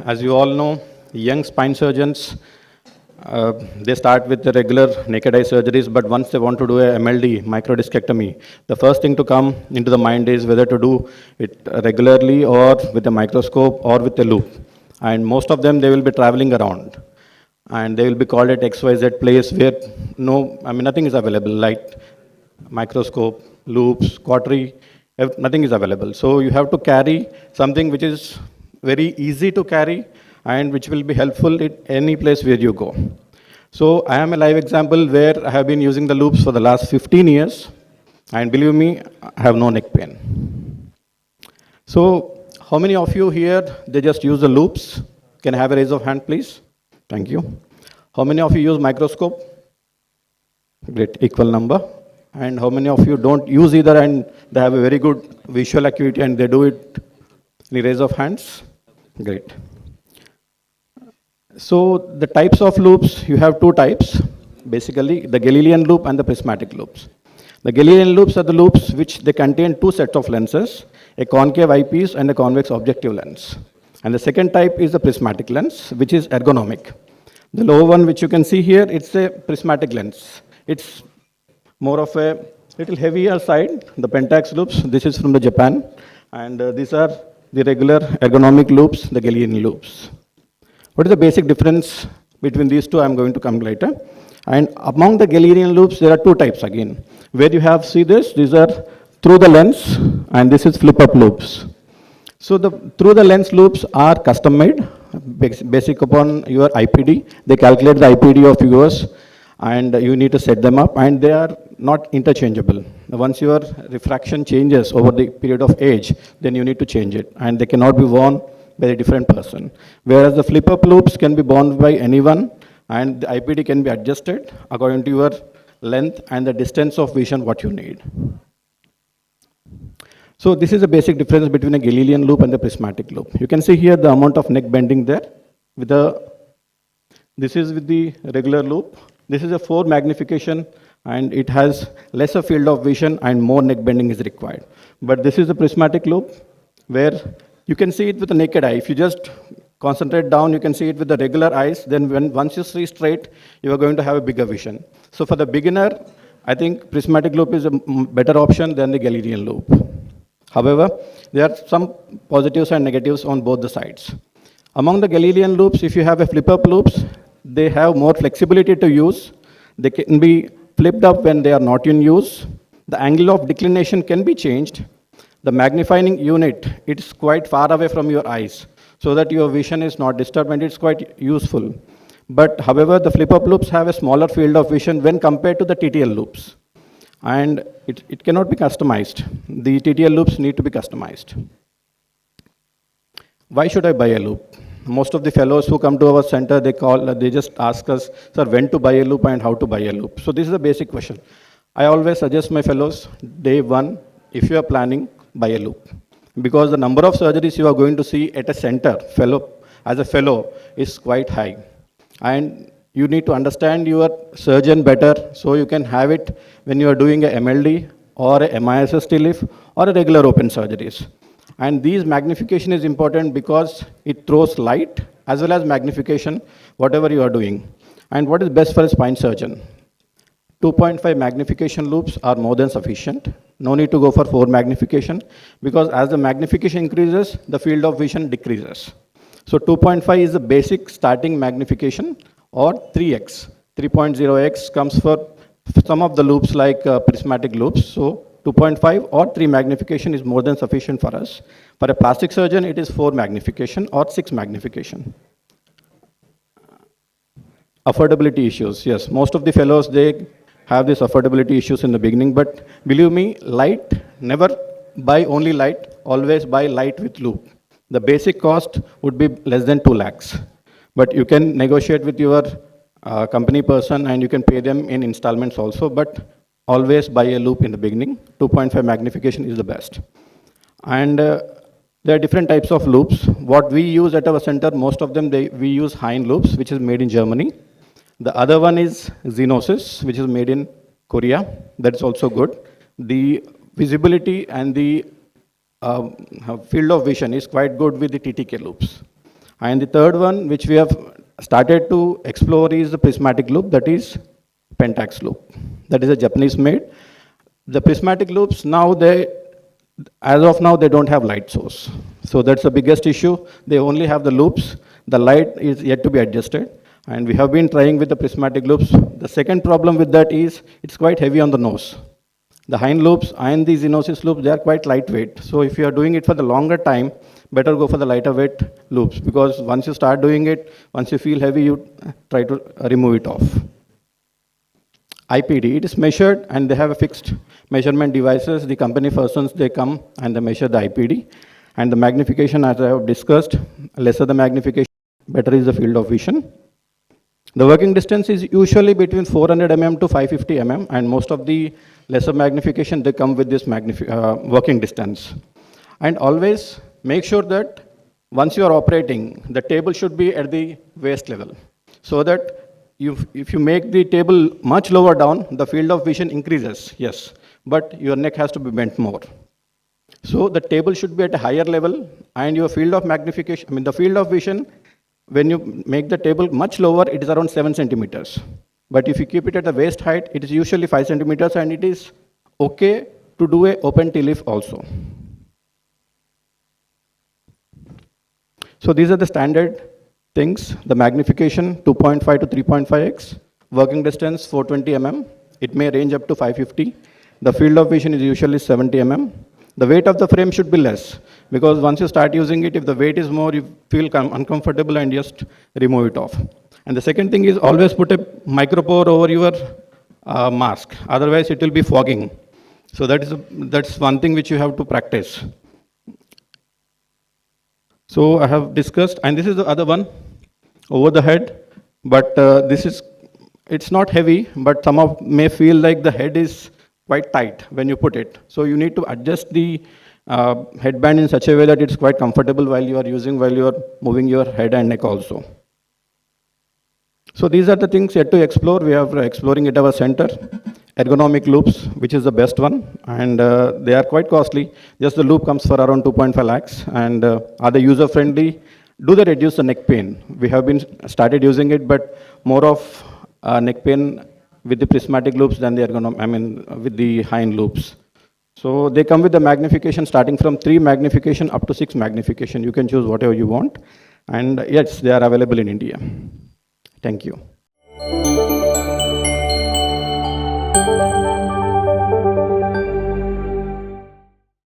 As you all know, young spine surgeons, they start with the regular naked eye surgeries, but once they want to do a MLD, microdiscectomy, the first thing to come into the mind is whether to do it regularly or with a microscope or with a loupe. And most of them, they will be traveling around. And they will be called at XYZ place where nothing is available, like microscope, loupes, cautery, nothing is available. So you have to carry something which is very easy to carry and which will be helpful in any place where you go. So I am a live example where I have been using the loupes for the last 15 years, and believe me, I have no neck pain. So how many of you here, they just use the loupes? Can I have a raise of hand, please? Thank you. How many of you use microscope? Great, equal number. And how many of you don't use either and they have a very good visual acuity and they do it? Any raise of hands? Great. So the types of loupes, you have two types, basically the Galilean loupe and the prismatic loupes. The Galilean loupes are the loupes which they contain two sets of lenses, a concave eyepiece and a convex objective lens. And the second type is the prismatic lens, which is ergonomic. The lower one, which you can see here, it's a prismatic lens. It's more of a little heavier side, the Pentax loupes. This is from the Japan. And these are the regular ergonomic loupes, the Galilean loupes. What is the basic difference between these two? I'm going to come later. And among the Galilean loupes, there are two types again. Where you have, see this, these are through the lens, and this is flip-up loupes. So the through the lens loupes are custom made, basic upon your IPD. They calculate the IPD of yours, and you need to set them up, and they are not interchangeable. Once your refraction changes over the period of age, then you need to change it, and they cannot be worn by a different person. Whereas the flip-up loupes can be worn by anyone, and the IPD can be adjusted according to your length and the distance of vision what you need. So this is the basic difference between a Galilean loupe and the prismatic loupe. You can see here the amount of neck bending there. This is with the regular loupe. This is a 4 magnification, and it has lesser field of vision and more neck bending is required. But this is the prismatic loupe where you can see it with the naked eye. If you just concentrate down, you can see it with the regular eyes. Then once you see straight, you are going to have a bigger vision. So for the beginner, I think prismatic loupe is a better option than the Galilean loupe. However, there are some positives and negatives on both the sides. Among the Galilean loupes, if you have a flip-up loupes, they have more flexibility to use. They can be flipped up when they are not in use. The angle of declination can be changed. The magnifying unit, it's quite far away from your eyes, so that your vision is not disturbed, and it's quite useful. But however, the flip-up loupes have a smaller field of vision when compared to the TTL loupes. And it cannot be customized. The TTL loupes need to be customized. Why should I buy a loupe? Most of the fellows who come to our center, they just ask us, sir, when to buy a loupe and how to buy a loupe. So this is a basic question. I always suggest my fellows, day one, if you are planning, buy a loupe. Because the number of surgeries you are going to see at a center, as a fellow, is quite high. And you need to understand your surgeon better, so you can have it when you are doing a MLD or a MISS TLIF or a regular open surgeries. And these magnification is important because it throws light as well as magnification, whatever you are doing. And what is best for a spine surgeon? 2.5 magnification loupes are more than sufficient. No need to go for 4 magnification, because as the magnification increases, the field of vision decreases. So 2.5 is the basic starting magnification, or 3x. 3.0x comes for some of the loupes like prismatic loupes. So 2.5 or 3 magnification is more than sufficient for us. For a plastic surgeon, it is 4 magnification or 6 magnification. Affordability issues. Yes, most of the fellows, they have these affordability issues in the beginning, but believe me, light, never buy only light, always buy light with loupe. The basic cost would be less than 2 lakhs. But you can negotiate with your company person and you can pay them in installments also, but always buy a loupe in the beginning. 2.5 magnification is the best. And there are different types of loupes. What we use at our center, most of them, we use Hein loupes, which is made in Germany. The other one is Xenosis, which is made in Korea. That is also good. The visibility and the field of vision is quite good with the TTK loupes. And the third one, which we have started to explore, is the prismatic loop, that is Pentax loop. That is a Japanese made. The prismatic loops now, as of now, they don't have light source. So that's the biggest issue. They only have the loops. The light is yet to be adjusted. And we have been trying with the prismatic loops. The second problem with that is it's quite heavy on the nose. The hind loops and the zenosis loops, they are quite lightweight. So if you are doing it for the longer time, better go for the lighter weight loops, because once you start doing it, once you feel heavy, you try to remove it off. IPD, it is measured and they have a fixed measurement devices. The company persons, they come and they measure the IPD. And the magnification, as I have discussed, lesser the magnification, better is the field of vision. The working distance is usually between 400 mm to 550 mm, and most of the lesser magnification, they come with this working distance. And always make sure that once you are operating, the table should be at the waist level, so that if you make the table much lower down, the field of vision increases, yes, but your neck has to be bent more. So the table should be at a higher level, and your field of magnification, the field of vision, when you make the table much lower, it is around 7 centimeters. But if you keep it at the waist height, it is usually 5 centimeters, and it is okay to do a open T-leaf also. So these are the standard things. The magnification 2.5 to 3.5x, working distance 420 mm. It may range up to 550. The field of vision is usually 70 mm. The weight of the frame should be less, because once you start using it, if the weight is more, you feel uncomfortable and just remove it off. And the second thing is always put a micropore over your mask. Otherwise, it will be fogging. So that's one thing which you have to practice. So I have discussed, and this is the other one, over the head. But it's not heavy, but some may feel like the head is quite tight when you put it. So you need to adjust the headband in such a way that it's quite comfortable while you are moving your head and neck also. So these are the things yet to explore. We are exploring at our center. Ergonomic loops, which is the best one, and they are quite costly. Just the loop comes for around 2.5 lakhs, and are they user friendly? Do they reduce the neck pain? We have been started using it, but more of neck pain with the prismatic loops than the with the hind loops. So they come with the magnification starting from 3 magnification up to 6 magnification. You can choose whatever you want. And yes, they are available in India. Thank you.